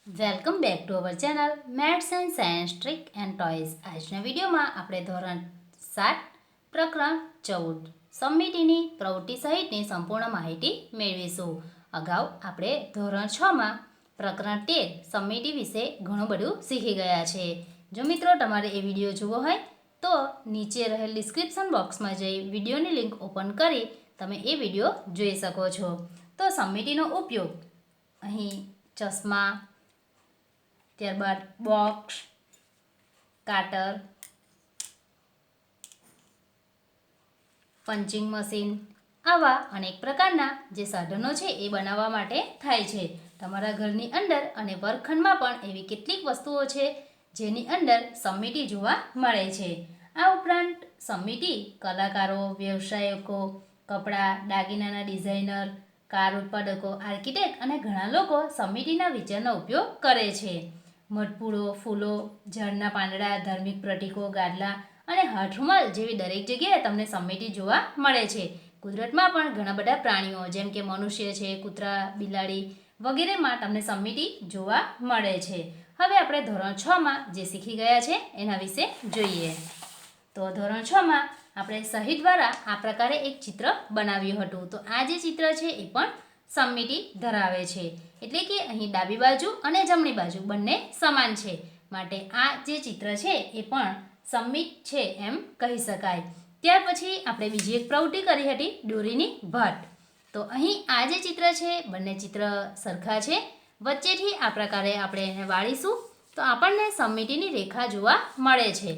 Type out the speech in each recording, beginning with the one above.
Welcome back to our channel maths and science trick and toys. આજના વિડીયોમાં આપણે ધોરણ 7 પ્રકરણ 14 સમિતિની પ્રવૃત્તિ સહિતની સંપૂર્ણ માહિતી મેળવીશું। અગાઉ આપણે ધોરણ 6માં પ્રકરણ 13 સમિતિ વિશે ઘણું બધું શીખી ગયા છે। જો મિત્રો તમારે એ વિડીયો જોવો હોય તો નીચે રહેલ ડિસ્ક્રિપ્શન બોક્સમાં જઈ વિડીયોની લિંક ઓપન કરી તમે એ વિડીયો જોઈ શકો છો। તો સમિતિનો ઉપયોગ અહીં ચશ્મા, ત્યારબાદ બોક્સ, કાટર, પંચિંગ મશીન આવા અનેક પ્રકારના જે સાધનો છે એ બનાવવા માટે થાય છે। તમારા ઘરની અંદર અને વર્ગખંડમાં પણ એવી કેટલીક વસ્તુઓ છે જેની અંદર સમિતિ જોવા મળે છે। આ ઉપરાંત સમિતિ કલાકારો, વ્યવસાયકો, કપડાં, દાગીનાના ડિઝાઇનર, કાર ઉત્પાદકો, આર્કિટેક્ટ અને ઘણા લોકો સમિતિના વિચારનો ઉપયોગ કરે છે। મટપૂડો, ફૂલો, ઝાડના પાંદડા, ધાર્મિક પ્રતીકો, ગાદલા અને હાથરૂમાલ જેવી દરેક જગ્યાએ તમને સમિતિ જોવા મળે છે। કુદરતમાં પણ ઘણા બધા પ્રાણીઓ જેમ કે મનુષ્ય છે, કૂતરા, બિલાડી વગેરેમાં તમને સમિતિ જોવા મળે છે। હવે આપણે ધોરણ 6માં જે શીખી ગયા છે એના વિશે જોઈએ। તો ધોરણ 6માં આપણે સહી દ્વારા આ પ્રકારે એક ચિત્ર બનાવ્યું હતું। તો આ જે ચિત્ર છે એ પણ સમિતિ ધરાવે છે, એટલે કે અહીં ડાબી બાજુ અને જમણી બાજુ બંને સમાન છે, માટે આ જે ચિત્ર છે એ પણ સમિત છે એમ કહી શકાય। ત્યાર પછી આપણે બીજી એક પ્રવૃત્તિ કરી હતી દોરીની ભટ્ટ। તો અહીં આ જે ચિત્ર છે બંને ચિત્ર સરખા છે, વચ્ચેથી આ પ્રકારે આપણે એને વાળીશું તો આપણને સમિતિની રેખા જોવા મળે છે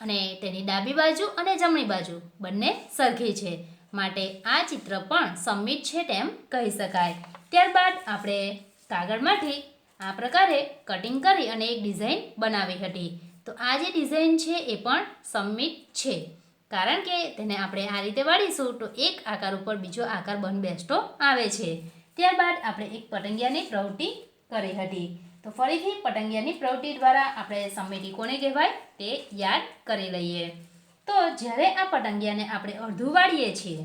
અને તેની ડાબી બાજુ અને જમણી બાજુ બંને સરખી છે, માટે આ ચિત્ર પણ સમિત છે તેમ કહી શકાય। ત્યારબાદ આપણે કાગળમાંથી આ પ્રકારે કટિંગ કરી અને એક ડિઝાઇન બનાવી હતી। તો આ જે ડિઝાઇન છે એ પણ સમિત છે, કારણ કે તેને આપણે આ રીતે વાળીશું તો એક આકાર ઉપર બીજો આકાર બંધબેસતો આવે છે। ત્યારબાદ આપણે એક પતંગિયાની પ્રવૃત્તિ કરી હતી। તો ફરીથી પતંગિયાની પ્રવૃત્તિ દ્વારા આપણે સમિતિ કોને કહેવાય તે યાદ કરી લઈએ। તો જ્યારે આ પતંગિયાને આપણે અડધું વાળીએ છીએ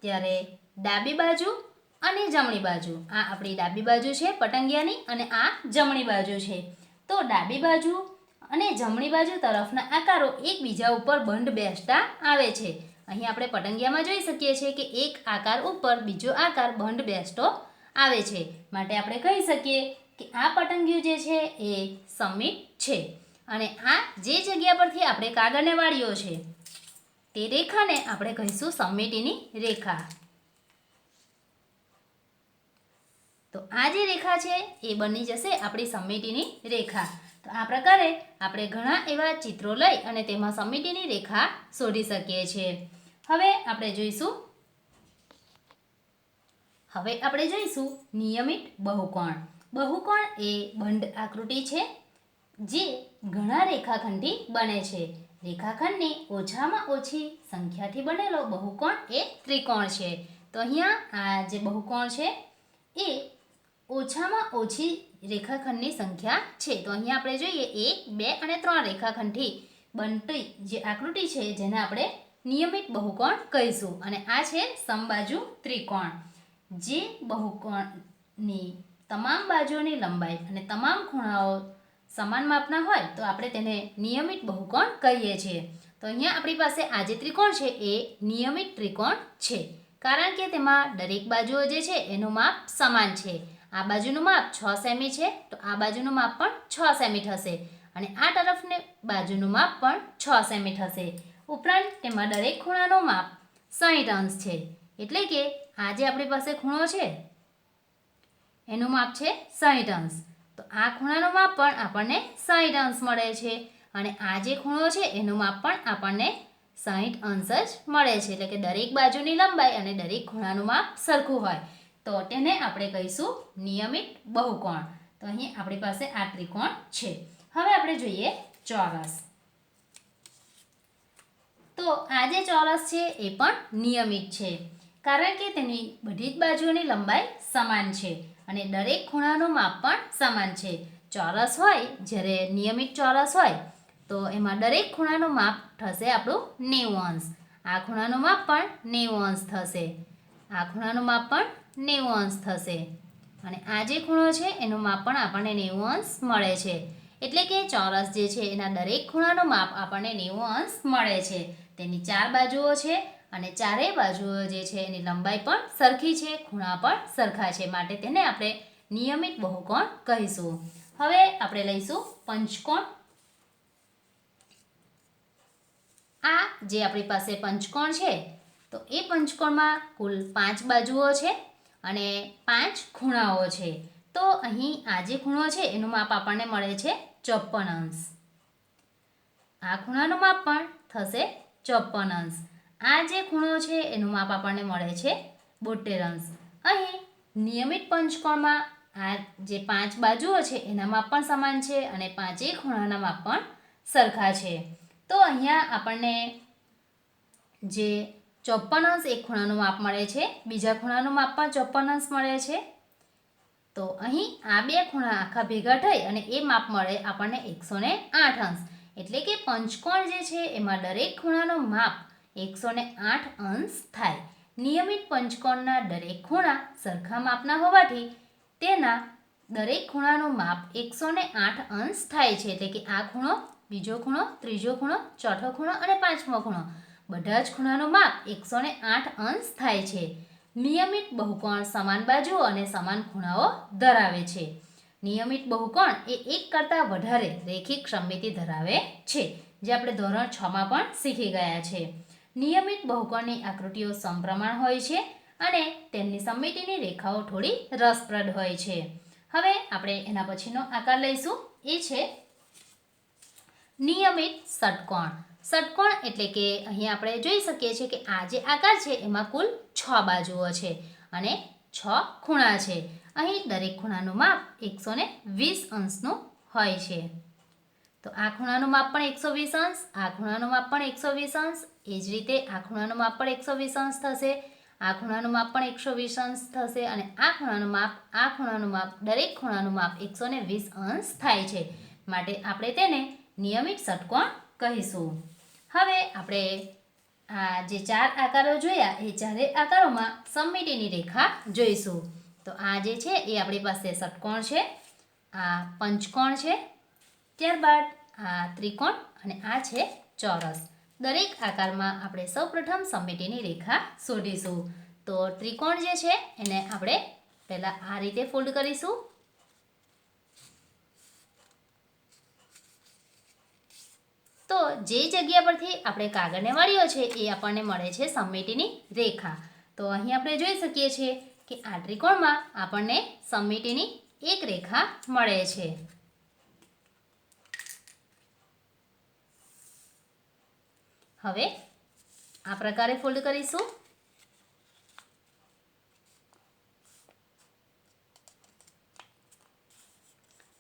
ત્યારે ડાબી બાજુ અને જમણી બાજુ, આ આપણી ડાબી બાજુ છે પતંગિયાની અને આ જમણી બાજુ છે। તો ડાબી બાજુ અને જમણી બાજુ તરફના આકારો એકબીજા ઉપર બંધ બેસતા આવે છે। અહીં આપણે પતંગિયામાં જોઈ શકીએ છીએ કે એક આકાર ઉપર બીજો આકાર બંધ બેસતો આવે છે, માટે આપણે કહી શકીએ કે આ પતંગિયું જે છે એ સમિત છે અને આ જે જગ્યા પરથી આપણે કાગળને વાળ્યો છે તે રેખાને આપણે કહીશું સમિતિની રેખા। તો આ જે રેખા છે એ બની જશે આપણી સમિતિની રેખા। તો આ પ્રકારે આપણે ઘણા એવા ચિત્રો લઈ અને તેમાં સમિતિની રેખા શોધી શકીએ છીએ। હવે આપણે જોઈશું નિયમિત બહુકોણ। બહુકોણ એ બંધ આકૃતિ છે જે ઘણા રેખાખંડથી બને છે। રેખાખંડની ઓછામાં ઓછી સંખ્યાથી બનેલો બહુકોણ એ ત્રિકોણ છે। તો અહીંયા આ જે બહુકોણ છે એ ઓછામાં ઓછી રેખાખંડની સંખ્યા છે। તો અહીંયા આપણે જોઈએ 1, 2 અને 3 રેખાખંડથી બનતી જે આકૃતિ છે જેને આપણે નિયમિત બહુકોણ કહીશું, અને આ છે સમબાજુ ત્રિકોણ। જે બહુકોણની તમામ બાજુઓની લંબાઈ અને તમામ ખૂણાઓ સમાન માપના હોય તો આપણે તેને નિયમિત બહુકોણ કહીએ છીએ। તો અહીંયા આપણી પાસે આ જે ત્રિકોણ છે એ નિયમિત ત્રિકોણ છે, કારણ કે તેમાં દરેક બાજુઓ જે છે એનું માપ સમાન છે। આ બાજુનું માપ 6 સેમી છે તો આ બાજુનું માપ પણ 6 સેમી થશે અને આ તરફની બાજુનું માપ પણ 6 સેમી થશે। ઉપરાંત તેમાં દરેક ખૂણાનું માપ 60 અંશ છે, એટલે કે આ જે આપણી પાસે ખૂણો છે એનું માપ છે 60 અંશ, તો આ ખૂણાનું માપ પણ આપણને 60 અંશ મળે છે અને આ જે ખૂણો છે એનું માપ પણ આપણને 60 અંશ જ મળે છે, એટલે કે દરેક બાજુની લંબાઈ અને દરેક ખૂણાનું માપ સરખું હોય તો તેને આપણે કહીશું નિયમિત બહુકોણ। તો અહીં આપણી પાસે આ ત્રિકોણ છે। હવે આપણે જોઈએ ચોરસ। તો આ જે ચોરસ છે એ પણ નિયમિત છે, કારણ કે તેની બધી જ બાજુઓની લંબાઈ સમાન છે અને દરેક ખૂણાનું માપ પણ સમાન છે। ચોરસ હોય જ્યારે નિયમિત ચોરસ હોય તો એમાં દરેક ખૂણાનું માપ થશે આપણું 90 અંશ, આ ખૂણાનું માપ પણ 90 અંશ થશે। આ ખૂણાનું માપ પણ 90 અંશ થશે અને આ જે ખૂણો છે એનું માપ પણ આપણને 90 અંશ મળે છે. એટલે કે ચોરસ જે છે એના દરેક ખૂણાનું માપ આપણને 90 અંશ મળે છે. તેની 4 બાજુઓ છે અને ચારેય બાજુઓ જે છે એની લંબાઈ પણ સરખી છે, ખૂણા પણ સરખા છે, માટે તેને આપણે નિયમિત બહુકોણ કહીશું. હવે આપણે લઈશું પંચકોણ. આ જે આપણી પાસે પંચકોણ છે તો એ પંચકોણમાં કુલ 5 બાજુઓ છે અને 5 ખૂણાઓ છે. તો અહીં આ જે ખૂણો છે એનું માપ આપણને મળે છે 54 અંશ. આ ખૂણાનું માપ પણ થશે 54 અંશ. આ જે ખૂણો છે એનું માપ આપણને મળે છે 72 અંશ. અહીં નિયમિત પંચકોણમાં આ જે 5 બાજુઓ છે એના માપ પણ સમાન છે અને 5 ખૂણાના માપ પણ સરખા છે. તો અહીંયા આપણને જે 54 અંશ એક ખૂણાનું માપ મળે છે, બીજા ખૂણાનું માપ પણ 54 અંશ મળે છે. તો અહીં આ બે ખૂણા આખા ભેગા થઈ અને એ માપ મળે આપણને 108 અંશ. એટલે કે પંચકોણ જે છે એમાં દરેક ખૂણાનું માપ 108 અંશ થાય. નિયમિત પંચકોણના દરેક ખૂણા સરખા માપના હોવાથી તેના દરેક ખૂણાનું માપ 108 અંશ થાય છે. એટલે કે આ ખૂણો, બીજો ખૂણો, ત્રીજો ખૂણો, ચોથો ખૂણો અને પાંચમો ખૂણો, બધા જ ખૂણાનું માપ 108 અંશ થાય છે. નિયમિત બહુકોણ સમાન બાજુઓ અને સમાન ખૂણાઓ ધરાવે છે. નિયમિત બહુકોણ એ એક કરતાં વધારે રેખિક સમમિતિ ધરાવે છે, જે આપણે ધોરણ 6માં પણ શીખી ગયા છે. નિયમિત બહુકોણની આકૃતિઓ સમપ્રમાણ હોય છે અને તેમની સમમિતિની રેખાઓ થોડી રસપ્રદ હોય છે. હવે આપણે એના પછીનો આકાર લઈશું, એ છે નિયમિત ષટકોણ. ષટકોણ એટલે કે અહીં આપણે જોઈ શકીએ છીએ કે આ જે આકાર છે એમાં કુલ 6 બાજુઓ છે અને 6 ખૂણા છે. અહીં દરેક ખૂણાનું માપ 120 અંશનું હોય છે. તો આ ખૂણાનું માપ પણ 120 અંશ, આ ખૂણાનું માપ પણ 120 અંશ, એ જ રીતે આ ખૂણાનું માપ પણ 120 અંશ થશે, આ ખૂણાનું માપ પણ 120 અંશ થશે અને આ ખૂણાનું માપ, આ ખૂણાનું માપ, દરેક ખૂણાનું માપ 120 અંશ થાય છે. માટે આપણે તેને નિયમિત ષટકોણ કહીશું. હવે આપણે આ જે 4 આકારો જોયા એ ચારેય આકારોમાં સમમિતિની રેખા જોઈશું. તો આ જે છે એ આપણી પાસે ષટકોણ છે, આ પંચકોણ છે, ત્યારબાદ આ ત્રિકોણ અને આ છે ચોરસ. દરેક આકારમાં આપણે સૌપ્રથમ સમમિતિની રેખા શોધીશું. તો ત્રિકોણ જે છે એને આપણે પહેલાં આ રીતે ફોલ્ડ કરીશું. તો જે જગ્યા પરથી આપણે કાગળને વાળ્યો છે એ આપણને મળે છે સમમિતિની રેખા. તો અહીં આપણે જોઈ શકીએ છીએ કે આ ત્રિકોણમાં આપણને સમમિતિની એક રેખા મળે છે. હવે આ પ્રકારે ફોલ્ડ કરીશું.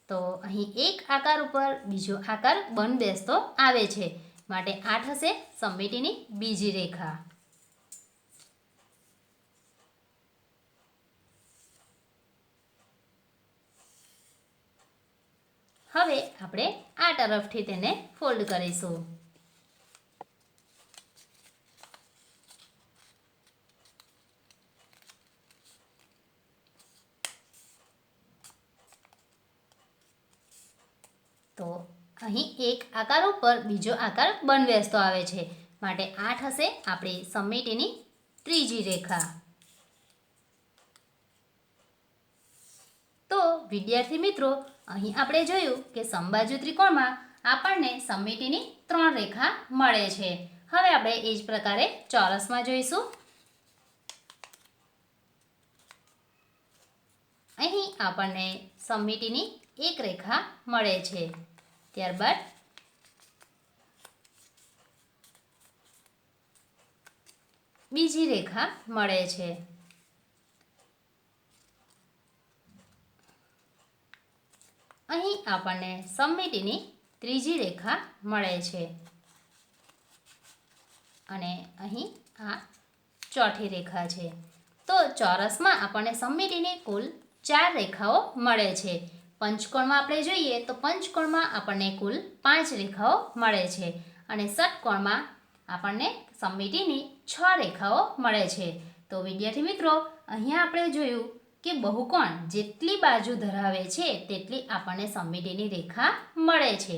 તો અહીં એક આકાર ઉપર બીજો આકાર બંધબેસતો આવે છે, માટે આ થશે સમમિતિની બીજી રેખા. હવે આપણે આ તરફથી તેને ફોલ્ડ કરીશું. તો અહીં એક આકાર ઉપર બીજો આકાર બંધબેસતો આવે છે, માટે આ થશે આપણી સમમિતિની ત્રીજી રેખા. તો વિદ્યાર્થી મિત્રો, અહીં આપણે જોયું કે સમબાજુ ત્રિકોણમાં આપણને સમમિતિની 3 રેખા મળે છે. હવે આપણે એ જ પ્રકારે ચોરસમાં જોઈશું. અહીં આપણને સમમિતિની એક રેખા મળે છે, ત્યારબાદ બીજી રેખા મળે છે. અહીં આપણને સમમિતિની ત્રીજી રેખા મળે છે અને અહીં આ ચોથી રેખા છે. તો ચોરસમાં આપણને સમમિતિની કુલ 4 રેખાઓ મળે છે. પંચકોણમાં આપણે જોઈએ તો પંચકોણમાં આપણને કુલ 5 રેખાઓ મળે છે અને ષટકોણમાં આપણને સમમિતિની 6 રેખાઓ મળે છે. તો વિદ્યાર્થી મિત્રો, અહીંયા આપણે જોયું કે બહુકોણ જેટલી બાજુ ધરાવે છે તેટલી આપણને સમમિતિની રેખા મળે છે.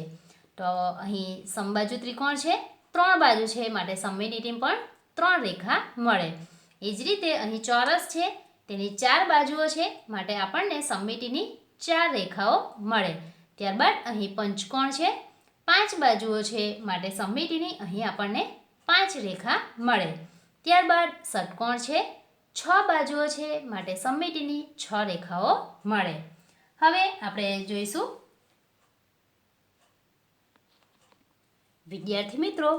તો અહીં સમબાજુ ત્રિકોણ છે, 3 બાજુ છે, માટે સમમિતિની પણ 3 રેખા મળે. એ જ રીતે અહીં ચોરસ છે, તેની 4 બાજુઓ છે, માટે આપણને સમમિતિની 4 રેખાઓ મળે. ત્યારબાદ અહીં પંચકોણ છે, 5 બાજુઓ છે, માટે સમમિતિની અહીં આપણને 5 રેખા મળે. ત્યારબાદ ષટકોણ છે, 6 બાજુઓ છે, માટે સમમિતિની 6 રેખાઓ મળે. હવે આપણે જોઈશું વિદ્યાર્થી મિત્રો,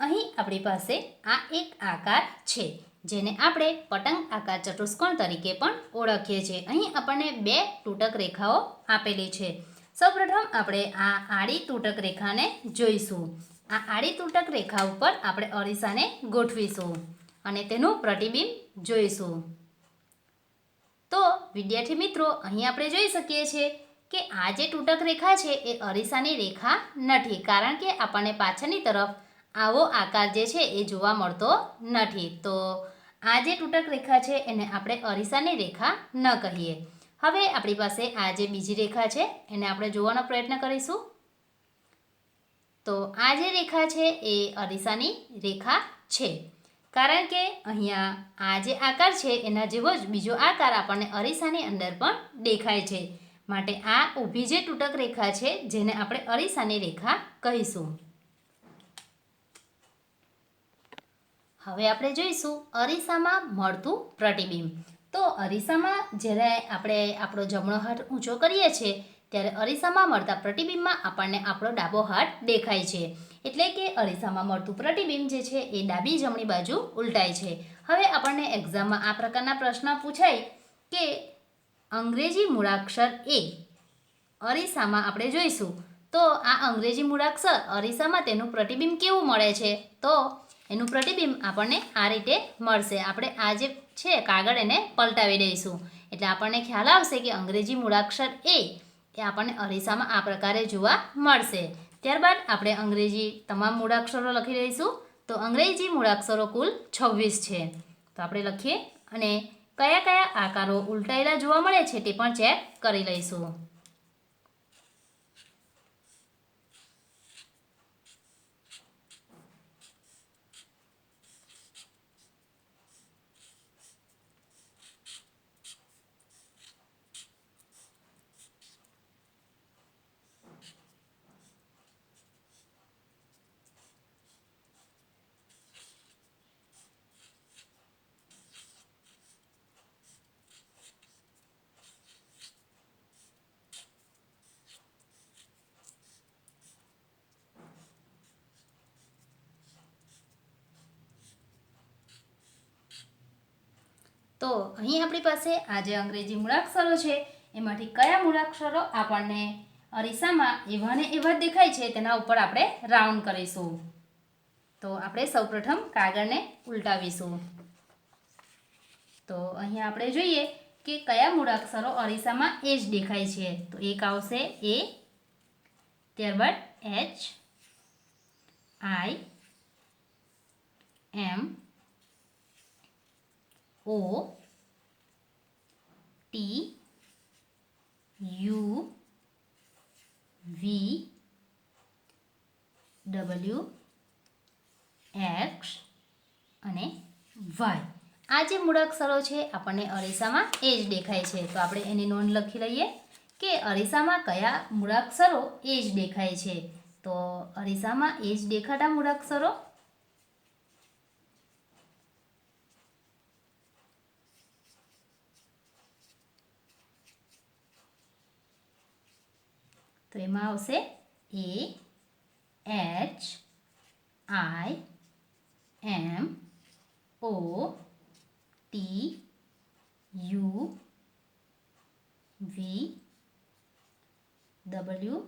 અહીં આપણી પાસે આ એક આકાર છે જેને આપણે પતંગ આકાર ચતુષ્કોણ તરીકે પણ ઓળખીએ છીએ. અહીં આપણને 2 તૂટક રેખાઓ આપેલી છે. સૌપ્રથમ આપણે આ આડી તૂટક રેખાને જોઈશું. આ આડી તૂટક રેખા ઉપર આપણે અરીસાને ગોઠવીશું અને તેનું પ્રતિબિંબ જોઈશું. તો વિદ્યાર્થી મિત્રો, અહીં આપણે જોઈ શકીએ છીએ કે આ જે તૂટક રેખા છે એ અરીસાની રેખા નથી, કારણ કે આપણને પાછળની તરફ આવો આકાર જે છે એ જોવા મળતો નથી. તો આ જે તૂટક રેખા છે એને આપણે અરીસાની રેખા ન કહીએ. હવે આપણી પાસે આ જે બીજી રેખા છે એને આપણે જોવાનો પ્રયત્ન કરીશું. તો આ જે રેખા છે એ અરીસાની રેખા છે, કારણ કે અહીંયા આ જે આકાર છે એના જેવો જ બીજો આકાર આપણને અરીસાની અંદર પણ દેખાય છે, માટે આ ઊભી જે તૂટક રેખા છે જેને આપણે અરીસાની રેખા કહીશું. હવે આપણે જોઈશું અરીસામાં મળતું પ્રતિબિંબ. તો અરીસામાં જ્યારે આપણે આપણો જમણો હાથ ઊંચો કરીએ છીએ ત્યારે અરીસામાં મળતા પ્રતિબિંબમાં આપણને આપણો ડાબો હાથ દેખાય છે. એટલે કે અરીસામાં મળતું પ્રતિબિંબ જે છે એ ડાબી જમણી બાજુ ઉલટાય છે. હવે આપણને એક્ઝામમાં આ પ્રકારના પ્રશ્ન પૂછાય કે અંગ્રેજી મૂળાક્ષર એ અરીસામાં આપણે જોઈશું, તો આ અંગ્રેજી મૂળાક્ષર અરીસામાં તેનું પ્રતિબિંબ કેવું મળે છે? તો એનું પ્રતિબિંબ આપણને આ રીતે મળશે. આપણે આ જે છે કાગળ એને પલટાવી દઈશું એટલે આપણને ખ્યાલ આવશે કે અંગ્રેજી મૂળાક્ષર એ આપણને અરીસામાં આ પ્રકારે જોવા મળશે. ત્યારબાદ આપણે અંગ્રેજી તમામ મૂળાક્ષરો લખી દઈશું. તો અંગ્રેજી મૂળાક્ષરો કુલ 26 છે. તો આપણે લખીએ અને કયા કયા આકારો ઉલટાયેલા જોવા મળે છે તે પણ ચેક કરી લઈશું. તો અહીં આપણી પાસે આ જે અંગ્રેજી મૂળાક્ષરો છે એમાંથી કયા મૂળાક્ષરો આપણને અરીસામાં એવા ને એવા દેખાય છે તેના ઉપર આપણે રાઉન્ડ કરીશું. તો આપણે સૌપ્રથમ કાગળને ઉલટાવીશું. તો અહીં આપણે જોઈએ કે કયા મૂળાક્ષરો અરીસામાં એ જ દેખાય છે. તો એક આવશે એ, ત્યારબાદ H, I, M, O, T, U, V, W, X અને Y. આ જે મૂળાક્ષરો છે આપણને અરીસામાં એ જ દેખાય છે. તો આપણે એની નોંધ લખી લઈએ કે અરીસામાં કયા મૂળાક્ષરો એ જ દેખાય છે. તો અરીસામાં એ જ દેખાતા મૂળાક્ષરો તો એમાં આવશે A, H, I, M, O, T, U, V, W,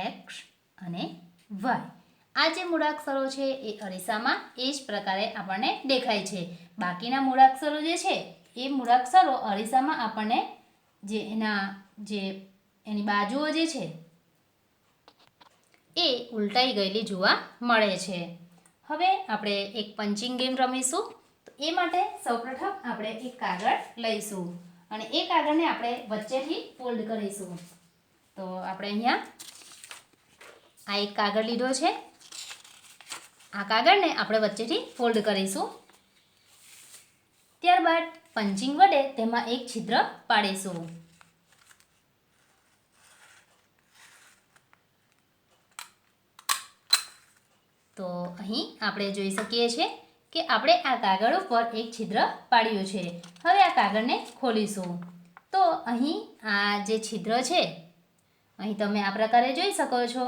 X અને વાય. આ જે મૂળાક્ષરો છે એ અરીસામાં એ જ પ્રકારે આપણને દેખાય છે. બાકીના મૂળાક્ષરો જે છે એ મૂળાક્ષરો અરીસામાં આપણને એની બાજુઓ જે છે એ ઉલટાઈ ગયેલી જોવા મળે છે. હવે આપણે એક પંચિંગ ગેમ રમીશું. તો એ માટે સૌપ્રથમ આપણે એક કાગળ લઈશું અને એ કાગળને આપણે વચ્ચેથી ફોલ્ડ કરીશું. તો આપણે અહીંયા આ એક કાગળ લીધો છે. આ કાગળને આપણે વચ્ચેથી ફોલ્ડ કરીશું. ત્યારબાદ પંચિંગ વડે તેમાં એક છિદ્ર પાડીશું. તો અહીં આપણે જોઈ શકીએ છીએ કે આપણે આ કાગળ ઉપર એક છિદ્ર પાડ્યું છે. હવે આ કાગળને ખોલીશું. તો અહીં આ જે છિદ્ર છે, અહીં તમે આ પ્રકારે જોઈ શકો છો.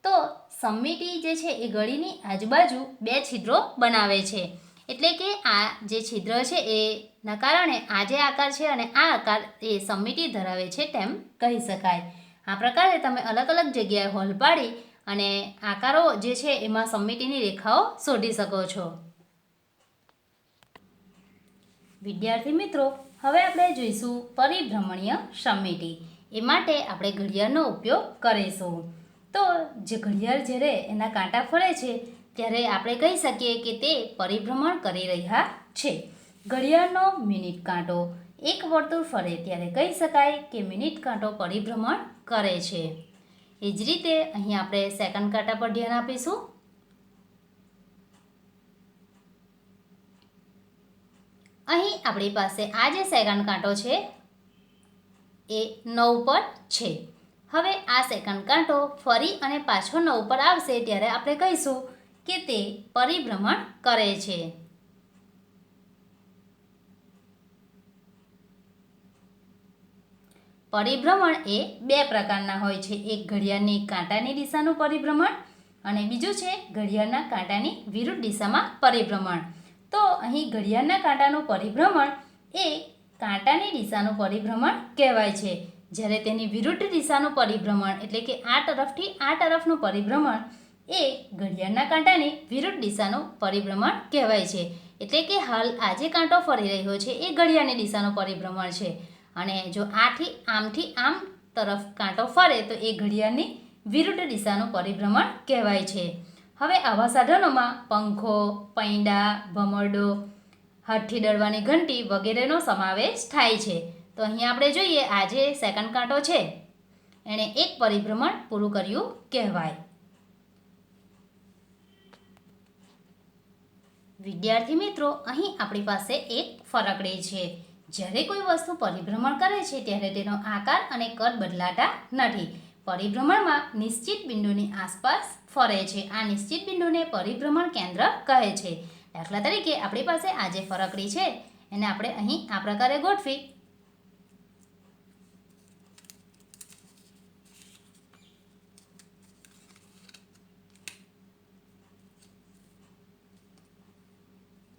તો સમિટી જે છે એ ગળીની આજુબાજુ 2 છિદ્રો બનાવે છે. એટલે કે આ જે છિદ્ર છે એના કારણે આ જે આકાર છે અને આ આકાર એ સમિટી ધરાવે છે તેમ કહી શકાય. આ પ્રકારે તમે અલગ અલગ જગ્યાએ હોલ પાડી અને આકારો જે છે એમાં સમિટીની રેખાઓ શોધી શકો છો. વિદ્યાર્થી મિત્રો, હવે આપણે જોઈશું પરિભ્રમણીય સમિતિ. એ માટે આપણે ઘડિયાળનો ઉપયોગ કરીશું. તો જે ઘડિયાળ જ્યારે એના કાંટા ફરે છે ત્યારે આપણે કહી શકીએ કે તે પરિભ્રમણ કરી રહ્યા છે. ઘડિયાળનો મિનિટ કાંટો એક વર્તુળ ફરે ત્યારે કહી શકાય કે મિનિટ કાંટો પરિભ્રમણ કરે છે. એ જ રીતે અહીં આપણે સેકન્ડ કાંટા પર ધ્યાન આપીશું. અહીં આપણી પાસે આ જે સેકન્ડ કાંટો છે એ 9 પર છે. હવે આ સેકન્ડ કાંટો ફરી અને પાછો 9 પર આવશે ત્યારે આપણે કહીશું કે તે પરિભ્રમણ કરે છે. પરિભ્રમણ એ 2 પ્રકારના હોય છે. એક ઘડિયાળની કાંટાની દિશાનું પરિભ્રમણ અને બીજું છે ઘડિયાળના કાંટાની વિરુદ્ધ દિશામાં પરિભ્રમણ. તો અહીં ઘડિયાળના કાંટાનું પરિભ્રમણ એ કાંટાની દિશાનું પરિભ્રમણ કહેવાય છે. જ્યારે તેની વિરુદ્ધ દિશાનું પરિભ્રમણ એટલે કે આ તરફથી આ તરફનું પરિભ્રમણ એ ઘડિયાળના કાંટાની વિરુદ્ધ દિશાનું પરિભ્રમણ કહેવાય છે. એટલે કે હાલ આ જે કાંટો ફરી રહ્યો છે એ ઘડિયાળની દિશાનું પરિભ્રમણ છે અને જો આમથી આમ તરફ કાંટો ફરે તો એ ઘડિયાળની વિરુદ્ધ દિશાનું પરિભ્રમણ કહેવાય છે. હવે આવા સાધનોમાં પંખો, પૈંડા, ભમરડો, હાથથી દળવાની ઘંટી વગેરેનો સમાવેશ થાય છે. તો અહીં આપણે જોઈએ આ જે સેકન્ડ કાંટો છે એણે એક પરિભ્રમણ પૂરું કર્યું કહેવાય. વિદ્યાર્થી મિત્રો, અહીં આપણી પાસે એક ફરકડી છે. જ્યારે કોઈ વસ્તુ પરિભ્રમણ કરે છે ત્યારે તેનો આકાર અને કદ બદલાતા નથી. પરિભ્રમણમાં નિશ્ચિત બિંદુની આસપાસ ફરે છે. આ નિશ્ચિત બિંદુને પરિભ્રમણ કેન્દ્ર કહે છે. દાખલા તરીકે આપણી પાસે આ જે ફરકડી છે એને આપણે અહીં આ પ્રકારે ગોઠવી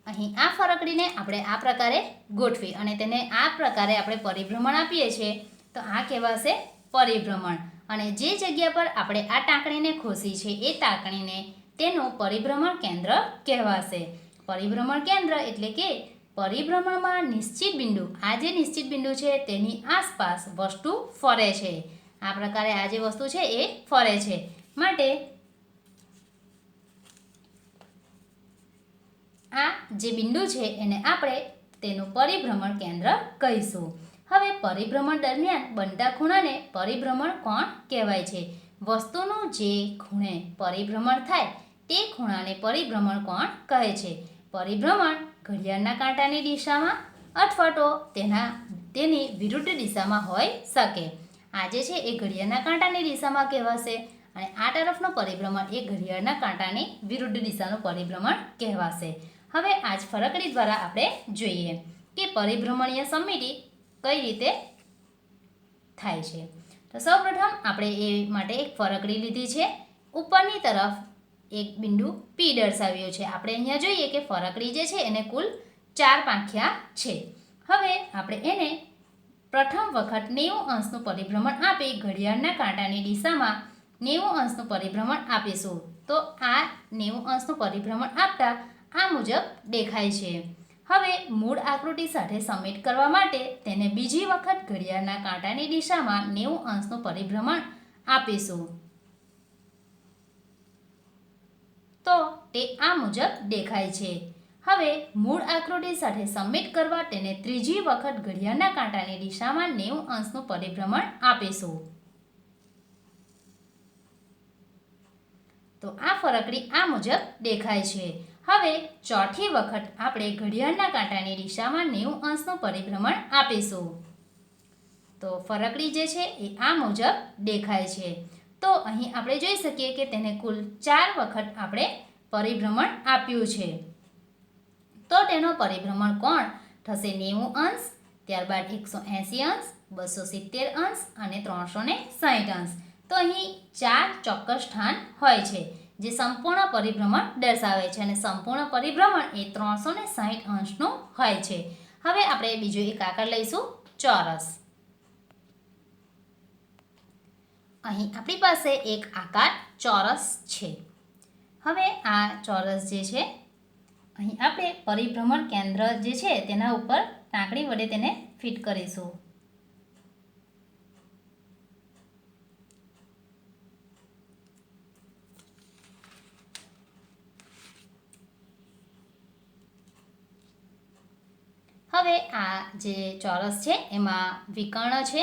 અહીં આ ફરકડીને આપણે આ પ્રકારે ગોઠવી અને તેને આ પ્રકારે આપણે પરિભ્રમણ આપીએ છીએ તો આ કહેવાશે પરિભ્રમણ. અને જે જગ્યા પર આપણે આ ટાંકણીને ખોસી છે એ ટાંકણીને તેનું પરિભ્રમણ કેન્દ્ર કહેવાશે. પરિભ્રમણ કેન્દ્ર એટલે કે પરિભ્રમણમાં નિશ્ચિત બિંદુ, આ જે નિશ્ચિત બિંદુ છે તેની આસપાસ વસ્તુ ફરે છે. આ પ્રકારે આ જે વસ્તુ છે એ ફરે છે. માટે આ જે બિંદુ છે એને આપણે તેનું પરિભ્રમણ કેન્દ્ર કહીશું. હવે પરિભ્રમણ દરમિયાન બનતા ખૂણાને પરિભ્રમણ કોણ કહેવાય છે. વસ્તુનું જે ખૂણે પરિભ્રમણ થાય તે ખૂણાને પરિભ્રમણ કોણ કહે છે. પરિભ્રમણ ઘડિયાળના કાંટાની દિશામાં અથવા તો તેની વિરુદ્ધ દિશામાં હોઈ શકે. આ જે છે એ ઘડિયાળના કાંટાની દિશામાં કહેવાશે અને આ તરફનું પરિભ્રમણ એ ઘડિયાળના કાંટાની વિરુદ્ધ દિશાનું પરિભ્રમણ કહેવાશે. હવે આ જ ફરકડી દ્વારા આપણે જોઈએ કે પરિભ્રમણીય સમિતિ કઈ રીતે થાય છે. તો સૌપ્રથમ આપણે એ માટે એક ફરકડી લીધી છે. ઉપરની તરફ એક બિંદુ P દર્શાવ્યો છે. આપણે અહીંયા જોઈએ કે ફરકડી જે છે એને કુલ 4 પાંખિયા છે. હવે આપણે એને પ્રથમ વખત 90 અંશનું પરિભ્રમણ આપી ઘડિયાળના કાંટાની દિશામાં 90 અંશનું પરિભ્રમણ આપીશું. તો આ 90 અંશનું પરિભ્રમણ આપતા આ મુજબ દેખાય છે. હવે મૂળ આકૃતિ સાથે સમિટ કરવા માટે તેને બીજી વખત ઘડિયાળના કાંટાની દિશામાં 90 અંશનું પરિભ્રમણ આપીશું. તો તે આ મુજબ દેખાય છે. હવે મૂળ આકૃતિ સાથે સબમિટ કરવા તેને ત્રીજી વખત ઘડિયાળના કાંટાની દિશામાં 90 અંશનું પરિભ્રમણ આપીશું. તો આ ફરકડી આ મુજબ દેખાય છે. હવે ચોથી વખત આપણે ઘડિયાળના કાંટાની દિશામાં 90 અંશનું પરિભ્રમણ આપીશું. તો ફરકડી જે છે એ આ મુજબ દેખાય છે. તો અહીં આપણે જોઈ શકીએ કે તેને કુલ 4 વખત આપણે પરિભ્રમણ આપ્યું છે. તો તેનો પરિભ્રમણ કોણ થશે 90 અંશ, ત્યારબાદ 180 અંશ, 270 અંશ અને 360 અંશ. તો અહીં 4 ચોક્કસ સ્થાન હોય છે જે સંપૂર્ણ પરિભ્રમણ દર્શાવે છે અને સંપૂર્ણ પરિભ્રમણ એ 360 અંશનું હોય છે. હવે આપણે બીજો એક આકાર લઈશું, ચોરસ. અહીં આપણી પાસે એક આકાર ચોરસ છે. હવે આ ચોરસ જે છે અહીં આપણે પરિભ્રમણ કેન્દ્ર જે છે તેના ઉપર ટાંકણી વડે તેને ફિટ કરીશું. હવે આ જે ચોરસ છે એમાં વિકર્ણ છે.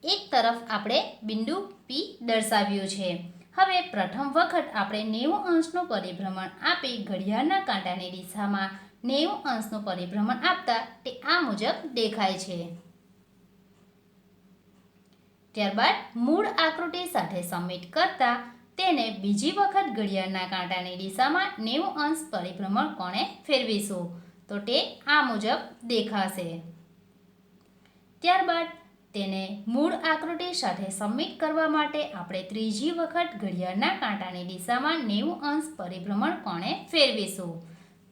એક તરફ આપણે બિંદુ P દર્શાવ્યું છે. હવે પ્રથમ વખત આપણે 90 અંશનું પરિભ્રમણ આપી ઘડિયાળના કાંટાની દિશામાં 90 અંશનું પરિભ્રમણ આપતા તે આ મુજબ દેખાય છે. ત્યારબાદ મૂળ આકૃતિ સાથે સબમિટ કરતા તેને બીજી વખત ઘડિયાળના કાંટાની દિશામાં 90 અંશ પરિભ્રમણ કોણે ફેરવીશું. તો તે આ મુજબ દેખાશે. ત્યારબાદ તેને મૂળ આકૃતિ સાથે સબમિટ કરવા માટે આપણે ત્રીજી વખત ઘડિયાળના કાંટાની દિશામાં 90 અંશ પરિભ્રમણ કોણે ફેરવીશું.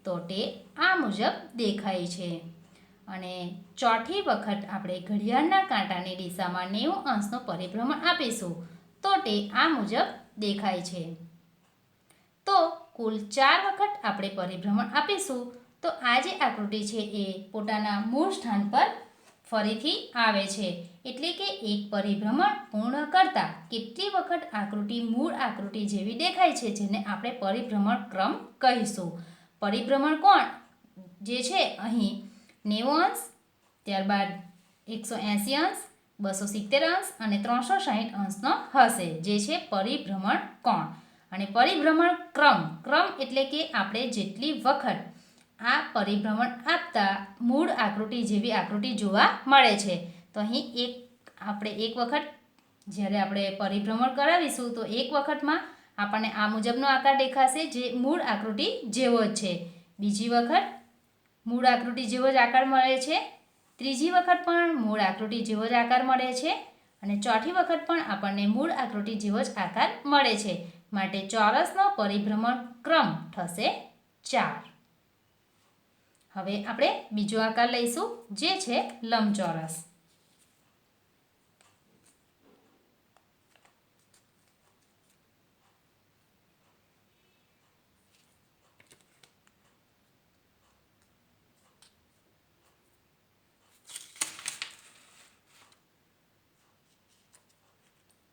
તો તે આ મુજબ દેખાય છે. અને ચોથી વખત આપણે ઘડિયાળના કાંટાની દિશામાં 90 અંશનું પરિભ્રમણ આપીશું. તો તે આ મુજબ દેખાય છે. તો કુલ 4 વખત આપણે પરિભ્રમણ આપીશું. તો આ જે આકૃતિ છે એ પોતાના મૂળ સ્થાન પર ફરીથી આવે છે. એટલે કે એક પરિભ્રમણ પૂર્ણ કરતાં કેટલી વખત આકૃતિ મૂળ આકૃતિ જેવી દેખાય છે જેને આપણે પરિભ્રમણ ક્રમ કહીશું. પરિભ્રમણ કોણ જે છે અહીં 90 અંશ, ત્યારબાદ 180 અંશ, 270 અંશ અને 360 અંશનો હશે જે છે પરિભ્રમણ કોણ. અને પરિભ્રમણ ક્રમ એટલે કે આપણે જેટલી વખત આ પરિભ્રમણ આપતા મૂળ આકૃતિ જેવી આકૃતિ જોવા મળે છે. તો અહીં એક વખત જ્યારે આપણે પરિભ્રમણ કરાવીશું તો એક વખતમાં આપણને આ મુજબનો આકાર દેખાશે જે મૂળ આકૃતિ જેવો જ છે. બીજી વખત મૂળ આકૃતિ જેવો જ આકાર મળે છે. ત્રીજી વખત પણ મૂળ આકૃતિ જેવો જ આકાર મળે છે. અને ચોથી વખત પણ આપણને મૂળ આકૃતિ જેવો જ આકાર મળે છે. માટે ચોરસનો પરિભ્રમણ ક્રમ થશે 4. હવે આપણે બીજો આકાર લઈશું જે છે લંબચોરસ.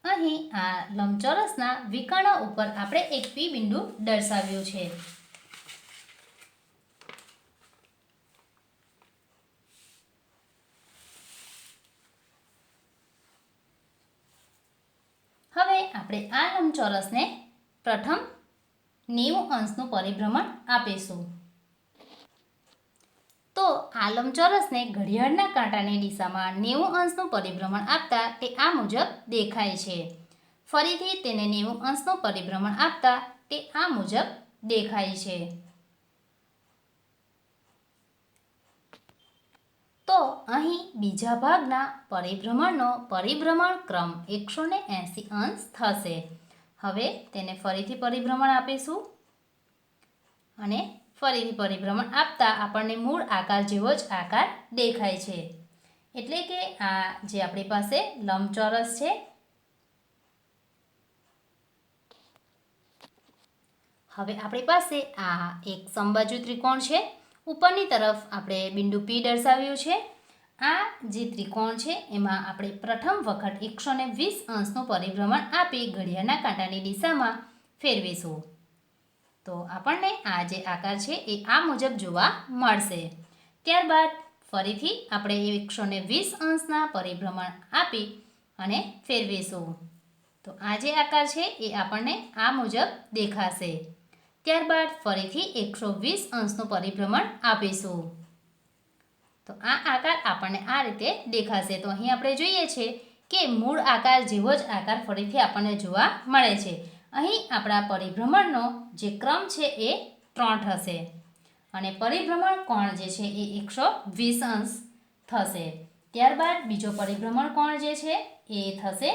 અહીં આ લંબચોરસના વિકર્ણ ઉપર આપણે એક P બિંદુ દર્શાવ્યું છે. હવે આપણે આ લંબચોરસને પ્રથમ 90 અંશનું પરિભ્રમણ આપીશું. તો આ લંબચોરસને ઘડિયાળના કાંટાની દિશામાં 90 અંશનું પરિભ્રમણ આપતા તે આ મુજબ દેખાય છે. ફરીથી તેને 90 અંશનું પરિભ્રમણ આપતા તે આ મુજબ દેખાય છે. તો અહીં બીજા ભાગના પરિભ્રમણનો પરિભ્રમણ ક્રમ 180 અંશ થશે. હવે તેને ફરીથી પરિભ્રમણ આપીશું અને ફરીથી પરિભ્રમણ આપતા આપણને મૂળ આકાર જેવો જ આકાર દેખાય છે. એટલે કે આ જે આપણી પાસે લંબચોરસ છે. હવે આપણી પાસે આ એક સમબાજુ ત્રિકોણ છે. ઉપરની તરફ આપણે બિંદુ P દર્શાવ્યું છે. આ જે ત્રિકોણ છે એમાં આપણે પ્રથમ વખત 120 અંશનું પરિભ્રમણ આપી ઘડિયાળના કાંટાની દિશામાં ફેરવીશું. તો આપણને આ જે આકાર છે એ આ મુજબ જોવા મળશે. ત્યારબાદ ફરીથી આપણે 120 અંશના પરિભ્રમણ આપી અને ફેરવીશું. તો આ જે આકાર છે એ આપણને આ મુજબ દેખાશે. ત્યારબાદ ફરીથી 120 અંશનું પરિભ્રમણ આપીશું. તો આ આકાર આપણને આ રીતે દેખાશે. તો અહીં આપણે જોઈએ છે કે મૂળ આકાર જેવો જ આકાર ફરીથી આપણને જોવા મળે છે. અહીં આપણા પરિભ્રમણનો જે ક્રમ છે એ 3 થશે અને પરિભ્રમણ કોણ જે છે એ 120 અંશ થશે. ત્યારબાદ બીજો પરિભ્રમણ કોણ જે છે એ થશે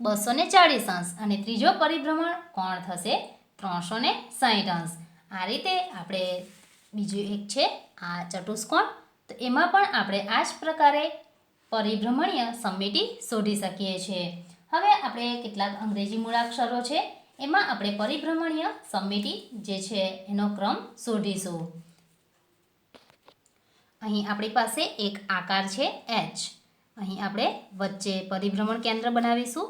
240 અંશ અને ત્રીજો પરિભ્રમણ કોણ થશે 360 અંશ. આ રીતે આપણે બીજું એક છે આ ચતુષ્કોણ, તો એમાં પણ આપણે આ જ પ્રકારે પરિભ્રમણીય સમમિતિ શોધી શકીએ છીએ. હવે આપણે કેટલાક અંગ્રેજી મૂળાક્ષરો છે એમાં આપણે પરિભ્રમણીય સમમિતિ જે છે એનો ક્રમ શોધીશું. અહીં આપણી પાસે એક આકાર છે H. અહીં આપણે વચ્ચે પરિભ્રમણ કેન્દ્ર બનાવીશું.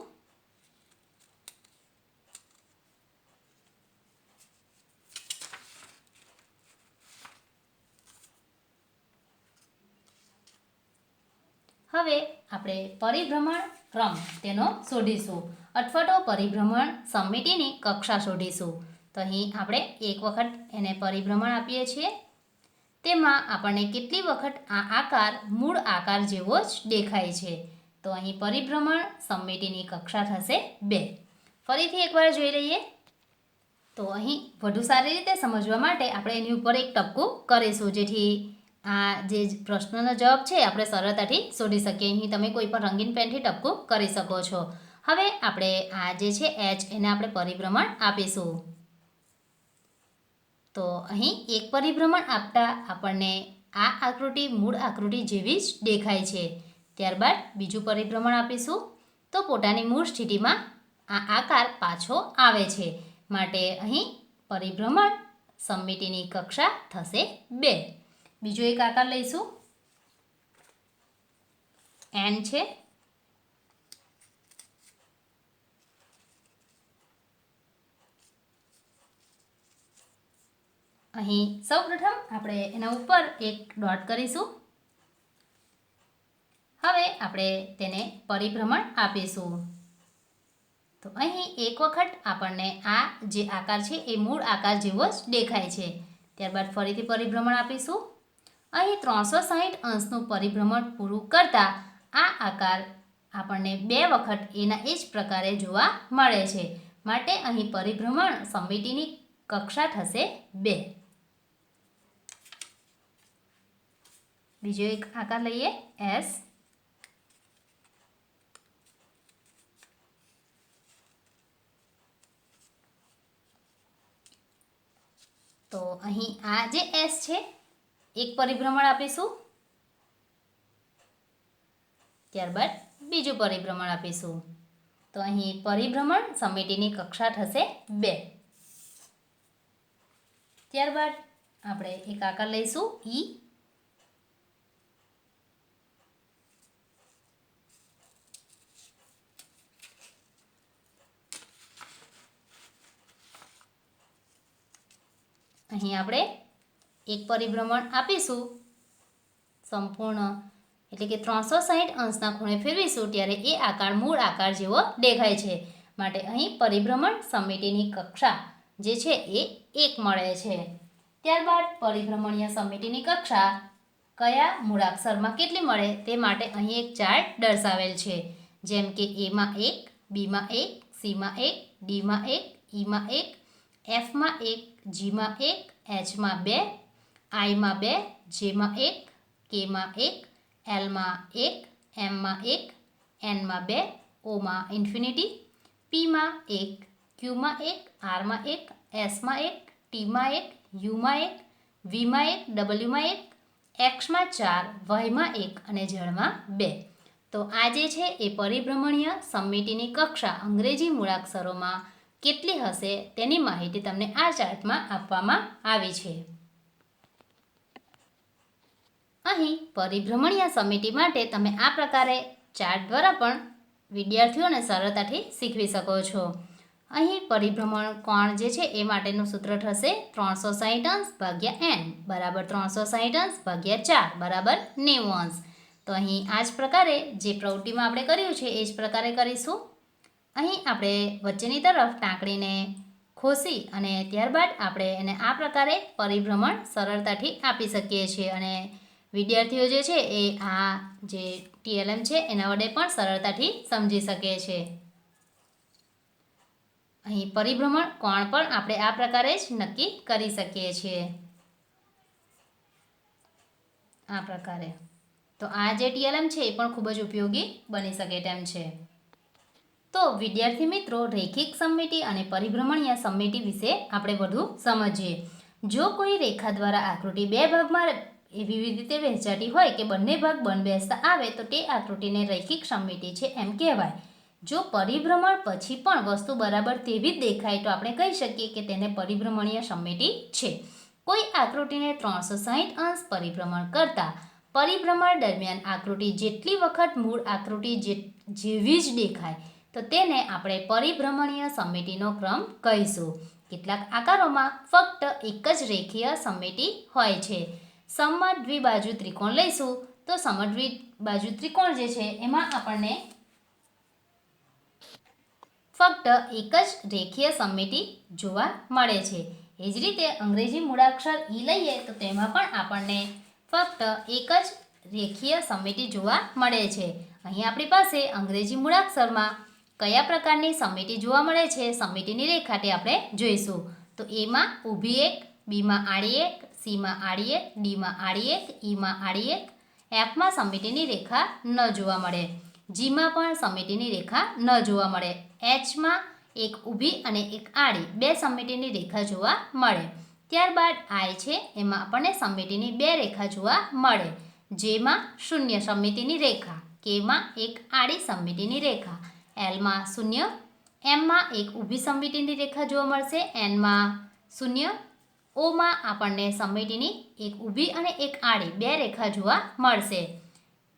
હવે આપણે પરિભ્રમણ ક્રમ તેનો શોધીશું અથવા તો પરિભ્રમણ સમમિતિની કક્ષા શોધીશું. તો અહીં આપણે એક વખત એને પરિભ્રમણ આપીએ છીએ, તેમાં આપણને કેટલી વખત આ આકાર મૂળ આકાર જેવો જ દેખાય છે. તો અહીં પરિભ્રમણ સમમિતિની કક્ષા થશે 2. ફરીથી એકવાર જોઈ લઈએ. તો અહીં વધુ સારી રીતે સમજવા માટે આપણે એની ઉપર એક ટપકું કરીશું, જેથી આ જે પ્રશ્નનો જવાબ છે આપણે સરળતાથી શોધી શકીએ. અહીં તમે કોઈ પણ રંગીન પેનથી ટપકું કરી શકો છો. હવે આપણે આ જે છે H એને આપણે પરિભ્રમણ આપીશું. તો અહીં એક પરિભ્રમણ આપતા આપણને આ આકૃતિ મૂળ આકૃતિ જેવી જ દેખાય છે. ત્યારબાદ બીજું પરિભ્રમણ આપીશું તો પોતાની મૂળ સ્થિતિમાં આ આકાર પાછો આવે છે. માટે અહીં પરિભ્રમણ સમમિતિની કક્ષા થશે 2. બીજો એક આકાર લઈશું, N છે. અહીં સૌપ્રથમ આપણે એના ઉપર એક ડોટ કરીશું. હવે આપણે તેને પરિભ્રમણ આપીશું. તો અહીં એક વખત આપણને આ જે આકાર છે એ મૂળ આકાર જેવો જ દેખાય છે. ત્યારબાદ ફરીથી પરિભ્રમણ આપીશું. અહીં 360 અંશનું પરિભ્રમણ પૂરું કરતાં આ આકાર આપણને 2 વખત એના એ જ પ્રકારે જોવા મળે છે. માટે અહીં પરિભ્રમણ સમમિતિની કક્ષા થશે 2. બીજો એક આકાર લઈએ S. તો અહીં આ જે S છે એક પરિભ્રમણ આપીશું, ત્યારબાદ બીજું પરિભ્રમણ આપીશું. તો અહીં પરિભ્રમણ સમમિતિની કક્ષા થશે 2. ત્યારબાદ આપણે એક આકાર લઈશું E. અહીં આપણે એક પરિભ્રમણ આપીશું સંપૂર્ણ, એટલે કે 360 અંશના ખૂણે ફેરવીશું ત્યારે એ આકાર મૂળ આકાર જેવો દેખાય છે. માટે અહીં પરિભ્રમણ સમમિતિની કક્ષા જે છે એ 1 મળે છે. ત્યારબાદ પરિભ્રમણીય સમમિતિની કક્ષા કયા મૂળાક્ષરમાં કેટલી મળે તે માટે અહીં એક ચાર્ટ દર્શાવેલ છે. જેમ કે Aમાં 1, Bમાં 1, Cમાં 1, Dમાં 1, Eમાં 1, Fમાં 1, Gમાં 1, Hમાં 2, Iમાં 2, Jમાં 1, Kમાં 1, Lમાં 1, Mમાં 1, Nમાં 2, Oમાં ઇન્ફિનિટી, Pમાં 1, Qમાં 1, Rમાં 1, Sમાં 1, Tમાં 1, Uમાં 1, Vમાં 1, Wમાં 1, Xમાં 4, Yમાં 1 અને Zમાં 2. તો આ જે છે એ પરિભ્રમણીય સમમિતિની કક્ષા અંગ્રેજી મૂળાક્ષરોમાં કેટલી હશે તેની માહિતી તમને આ ચાર્ટમાં આપવામાં આવી છે. અહીં પરિભ્રમણીય સમમિતિ માટે તમે આ પ્રકારે ચાર્ટ દ્વારા પણ વિદ્યાર્થીઓને સરળતાથી શીખવી શકો છો. અહીં પરિભ્રમણ કોણ જે છે એ માટેનું સૂત્ર થશે 360 અંશ ભાગ્યા n બરાબર 360 અંશ ભાગ્યા 4 બરાબર 90 અંશ. તો અહીં આ જ પ્રકારે જે પ્રવૃત્તિમાં આપણે કર્યું છે એ જ પ્રકારે કરીશું. અહીં આપણે વચ્ચેની તરફ ટાંકણીને ખોસી અને ત્યારબાદ આપણે એને આ પ્રકારે પરિભ્રમણ સરળતાથી આપી શકીએ છીએ અને વિદ્યાર્થીઓ જે છે એ આ જે TLM છે એના વડે પણ સરળતાથી સમજી શકે છે. અહીં પરિભ્રમણ કોણ પણ આપણે આ પ્રકારે જ નક્કી કરી શકીએ છીએ. આ પ્રકારે તો આ જે TLM છે એ પણ ખૂબ જ ઉપયોગી બની શકે તેમ છે. તો વિદ્યાર્થી મિત્રો, રૈખિક સમમિતિ અને પરિભ્રમણીય સમમિતિ વિશે આપણે વધુ સમજીએ. જો કોઈ રેખા દ્વારા આકૃતિ બે ભાગમાં એવી રીતે વહેંચાતી હોય કે બંને ભાગ બંધબેસતા આવે તો તે આકૃતિને રૈખિક સમમિતિ છે એમ કહેવાય. જો પરિભ્રમણ પછી પણ વસ્તુ બરાબર તેવી જ દેખાય તો આપણે કહી શકીએ કે તેને પરિભ્રમણીય સમમિતિ છે. કોઈ આકૃતિને 360 અંશ પરિભ્રમણ કરતા પરિભ્રમણ દરમિયાન આકૃતિ જેટલી વખત મૂળ આકૃતિ જેવી જ દેખાય તો તેને આપણે પરિભ્રમણીય સમમિતિનો ક્રમ કહીશું. કેટલાક આકારોમાં ફક્ત એક જ રેખીય સમમિતિ હોય છે. સમદ્વિબાજુ ત્રિકોણ લઈશું તો સમદ્વિબાજુ ત્રિકોણ જે છે એમાં આપણને ફક્ત એક જ રેખીય સમમિતિ જોવા મળે છે. એ જ રીતે અંગ્રેજી મૂળાક્ષર E લઈએ તો તેમાં પણ આપણને ફક્ત એક જ રેખીય સમમિતિ જોવા મળે છે. અહીં આપણી પાસે અંગ્રેજી મૂળાક્ષરમાં કયા પ્રકારની સમમિતિ જોવા મળે છે, સમમિતિની રેખા તે આપણે જોઈશું. તો એમાં ઊભી એક, બીમાં આડી એક, સીમાં આડી એક, ડીમાં આડી એક, ઈમાં આડી એક, એફમાં સમમિતિની રેખા ન જોવા મળે, જીમાં પણ સમમિતિની રેખા ન જોવા મળે, એચમાં એક ઊભી અને એક આડી બે સમમિતિની રેખા જોવા મળે. ત્યારબાદ આઈ છે એમાં આપણને સમમિતિની બે રેખા જોવા મળે, જેમાં શૂન્ય સમમિતિની રેખા, કેમાં એક આડી સમમિતિની રેખા, એલમાં શૂન્ય, એમમાં એક ઊભી સમમિતિની રેખા જોવા મળશે, એનમાં શૂન્ય, ઓમાં આપણને સમમિતિની એક ઊભી અને એક આડી બે રેખા જોવા મળશે.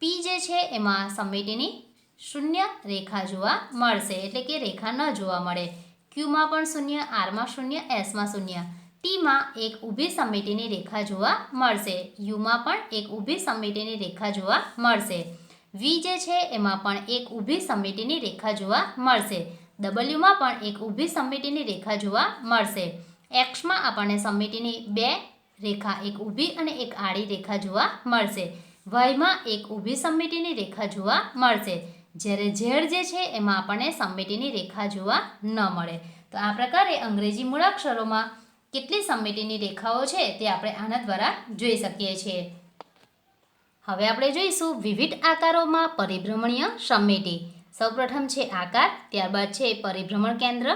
પી જે છે એમાં સમમિતિની શૂન્ય રેખા જોવા મળશે, એટલે કે રેખા ન જોવા મળે. ક્યુમાં પણ શૂન્ય, આરમાં શૂન્ય, એસમાં શૂન્ય. ટીમાં એક ઊભી સમમિતિની રેખા જોવા મળશે, યુમાં પણ એક ઊભી સમમિતિની રેખા જોવા મળશે. વી જે છે એમાં પણ એક ઊભી સમમિતિની રેખા જોવા મળશે. ડબલ્યુમાં પણ એક ઊભી સમમિતિની રેખા જોવા મળશે. એક્સમાં આપણને સમમિતિની બે રેખા, એક ઊભી અને એક આડી રેખા જોવા મળશે. વાયમાં એક ઊભી સમમિતિની રેખા જોવા મળશે. જ્યારે ઝેડ જે છે એમાં આપણને સમમિતિની રેખા જોવા ન મળે. તો આ પ્રકારે અંગ્રેજી મૂળાક્ષરોમાં કેટલી સમમિતિની રેખાઓ છે તે આપણે આના દ્વારા જોઈ શકીએ છીએ. હવે આપણે જોઈશું વિવિધ આકારોમાં પરિભ્રમણીય સમમિતિ. સૌપ્રથમ છે આકાર, ત્યારબાદ છે પરિભ્રમણ કેન્દ્ર,